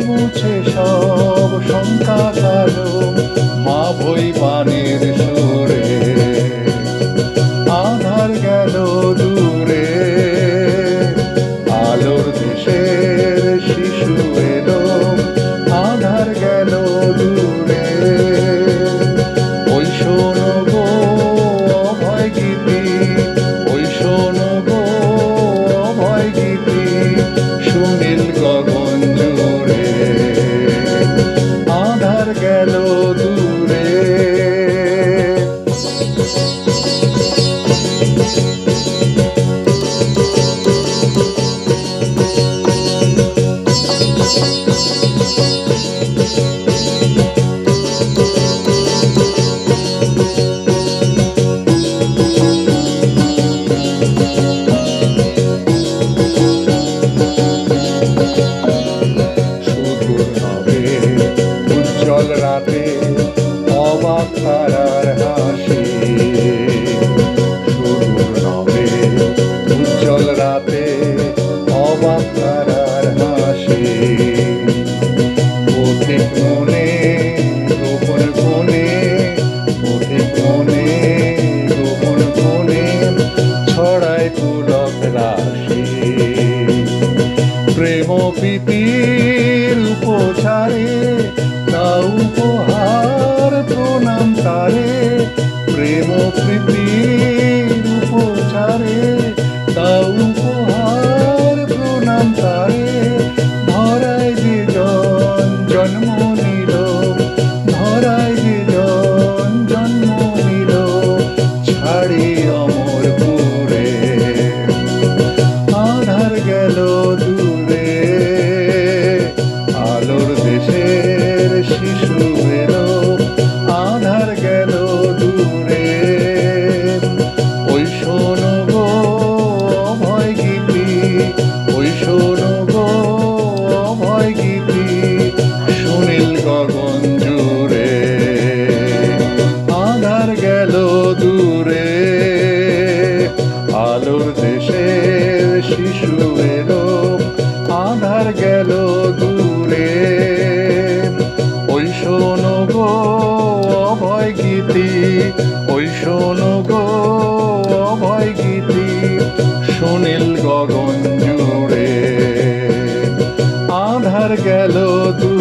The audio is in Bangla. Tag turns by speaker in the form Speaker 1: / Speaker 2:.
Speaker 1: মুছে সব শঙ্কা কালো মা ভই বানের সুরে আধার গেল দূরে আলোর দেশের শিশু এলো আধার গেল দূরে ওই শোনো গো অভয় গীতি ওই শোনো গো অভয় গীতি সুনীল গগন জুড়ে আধার গেল দূরে রাতে অবাক তারার হাসি সুদূর নবে উজ্জ্বল রাতে অবাক তারার হাসি পথিক মনে গোপন কোণে পথিক মনে গোপন কোণে ছড়ায় পুলক রাশি প্রেম প্রীতির উপচারে দাও উপহার প্রণাম তারে প্রেম প্রীতির উপচারে দাও উপহার প্রণাম তারে ধরায় যে জন জন্ম নিল ধরায় যে জন জন্ম নিল ছাড়ি অমরপুরে আধার গেল দূরে আলোর দেশের শিশু এলো আধার গেল দূরে ওই শোনো গো অভয় গীতি ওই শোনো গো অভয় গীতি সুনীল গগন জুড়ে আধার গেল দূরে আলোর দেশের শিশু এলো আধার গেল দূরে ওই শোনো গো অভয় গীতি ওই শোনো গো অভয় গীতি সুনীল গগন জুড়ে আধার গেল দূরে।